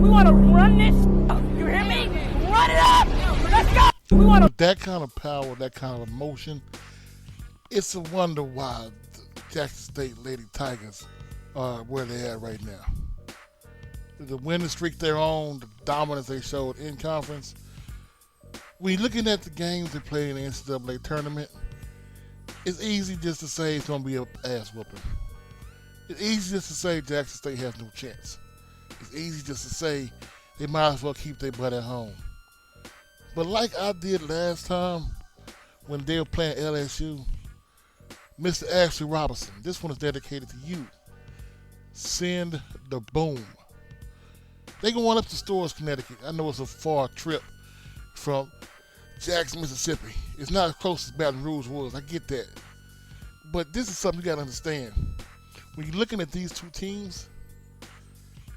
We want to run this. You hear me? Run it up. Let's go. We want to. With that kind of power, that kind of emotion, it's a wonder why the Jackson State Lady Tigers are where they're at right now. The winning streak they're on, the dominance they showed in conference. When you're looking at the games they play in the NCAA tournament, it's easy just to say it's going to be an ass whooping. It's easy just to say Jackson State has no chance. It's easy just to say they might as well keep their butt at home. But like I did last time when they were playing LSU, Mr. Ashley Robinson, this one is dedicated to you. Send the boom. They going up to Storrs, Connecticut. I know it's a far trip from Jackson, Mississippi. It's not as close as Baton Rouge was. I get that. But this is something you got to understand. When you're looking at these two teams,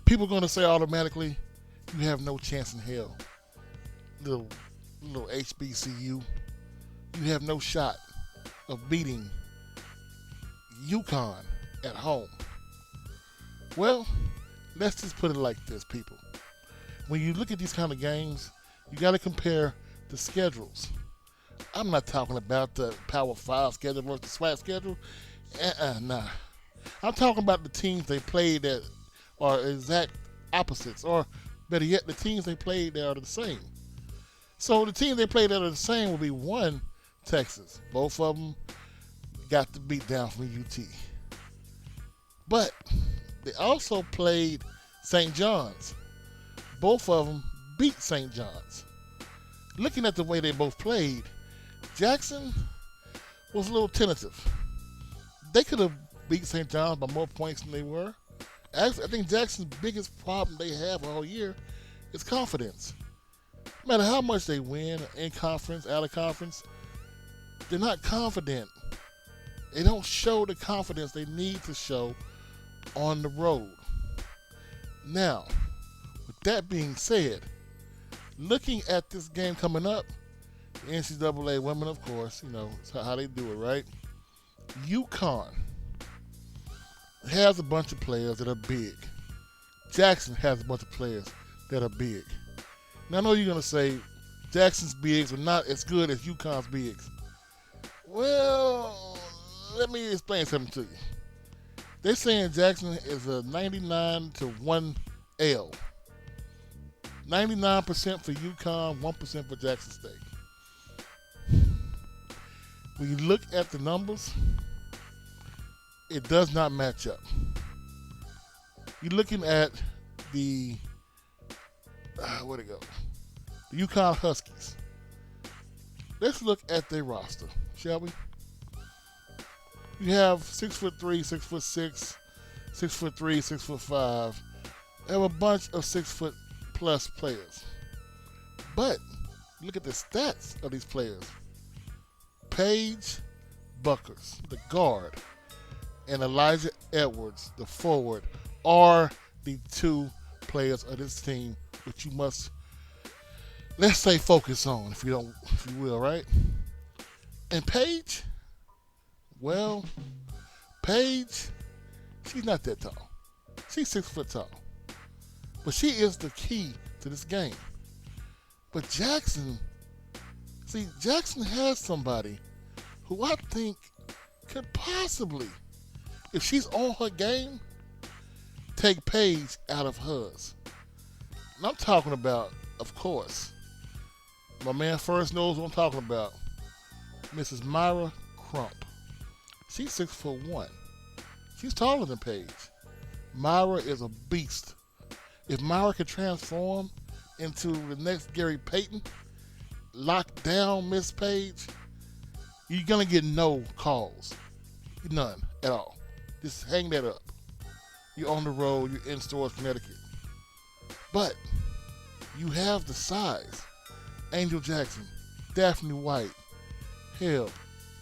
people are going to say automatically, you have no chance in hell. Little HBCU. You have no shot of beating UConn at home. Well, let's just put it like this, people. When you look at these kind of games, you got to compare the schedules. I'm not talking about the Power 5 schedule versus the SWAC schedule. Nah. I'm talking about the teams they played that are exact opposites, or better yet, the teams they played that are the same. So the teams they played that are the same will be one, Texas. Both of them got the beat down from UT. But they also played St. John's. Both of them beat St. John's. Looking at the way they both played, Jackson was a little tentative. They could have beat St. John's by more points than they were. Actually, I think Jackson's biggest problem they have all year is confidence. No matter how much they win in conference, out of conference, they're not confident. They don't show the confidence they need to show on the road. Now, with that being said, looking at this game coming up, the NCAA women, of course, you know, it's how they do it, right? UConn has a bunch of players that are big. Jackson has a bunch of players that are big. Now, I know you're going to say Jackson's bigs are not as good as UConn's bigs. Well, let me explain something to you. They're saying Jackson is a 99 to 1 L. 99% for UConn, 1% for Jackson State. When you look at the numbers, it does not match up. You're looking at the, where'd it go? The UConn Huskies. Let's look at their roster, shall we? You have 6'3", 6'6", 6'3", 6'5". They have a bunch of 6-foot-plus players. But look at the stats of these players. Paige Buckers, the guard, and Elijah Edwards, the forward, are the two players of this team which you must, let's say, focus on, if you will, right? And Paige, well, Paige, she's not that tall. She's 6 foot tall. But she is the key to this game. But Jackson has somebody who I think could possibly, if she's on her game, take Paige out of hers. And I'm talking about, of course, my man first knows what I'm talking about, Mrs. Myra Crump. She's 6'1". She's taller than Paige. Myra is a beast. If Myra can transform into the next Gary Payton, lock down Miss Paige, you're going to get no calls. None at all. Just hang that up. You're on the road. You're in Storrs, Connecticut. But you have the size. Angel Jackson, Daphne White, hell,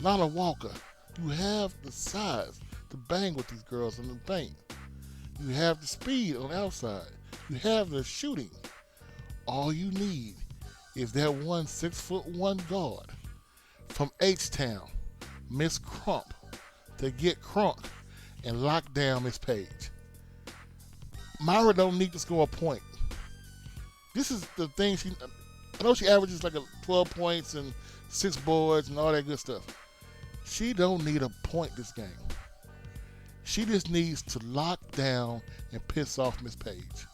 Lana Walker. You have the size to bang with these girls in the paint. You have the speed on the outside. You have the shooting. All you need is that 6'1" guard from H-Town, Miss Crump, to get crunk and lock down Miss Page. Myra don't need to score a point. This is the thing. I know she averages like 12 points and 6 boards and all that good stuff. She don't need a point this game. She just needs to lock down and piss off Miss Page.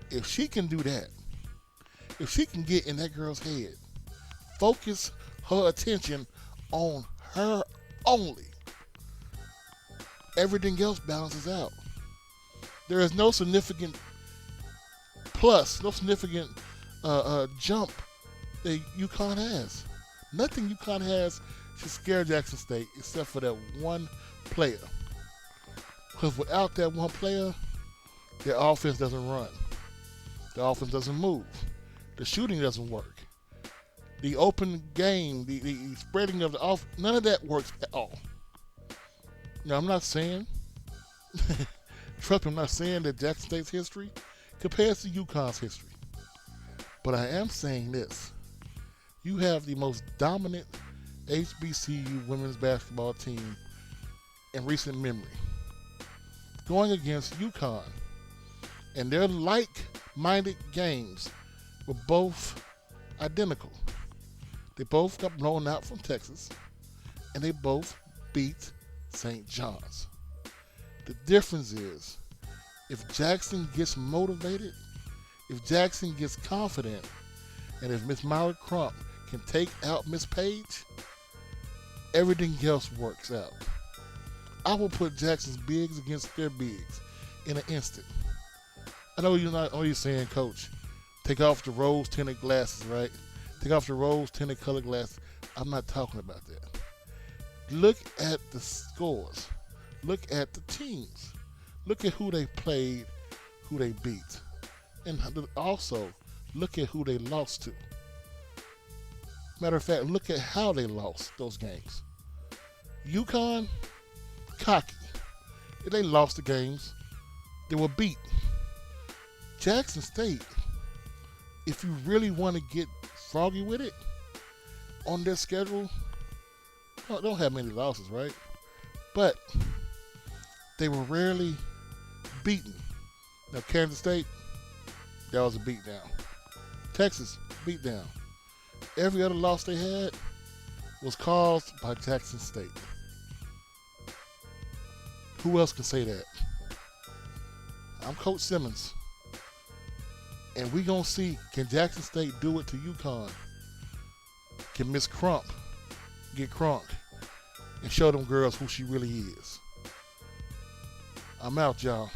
If she can do that, if she can get in that girl's head, focus her attention on her only, everything else balances out. There is no significant plus, no significant jump that UConn has. Nothing UConn has should scare Jackson State except for that one player. Because without that one player, their offense doesn't run. The offense doesn't move. The shooting doesn't work. The open game, the spreading of the offense, none of that works at all. Now, I'm not saying, trust me, I'm not saying that Jackson State's history compares to UConn's history. But I am saying this. You have the most dominant HBCU women's basketball team in recent memory going against UConn. And their like-minded games were both identical. They both got blown out from Texas, and they both beat St. John's. The difference is, if Jackson gets motivated, if Jackson gets confident, and if Miss Myra Crump can take out Miss Page, everything else works out. I will put Jackson's bigs against their bigs in an instant. I know you're not only saying, Coach, take off the rose-tinted glasses, right? Take off the rose-tinted colored glasses. I'm not talking about that. Look at the scores. Look at the teams. Look at who they played, who they beat. And also, look at who they lost to. Matter of fact, look at how they lost those games. UConn, cocky. If they lost the games, they were beat. Jackson State, if you really want to get froggy with it, on their schedule, don't have many losses, right? But they were rarely beaten. Now, Kansas State, that was a beatdown. Texas, beatdown. Every other loss they had was caused by Jackson State. Who else can say that? I'm Coach Simmons. And we going to see, can Jackson State do it to UConn? Can Miss Crump get crunk and show them girls who she really is? I'm out, y'all.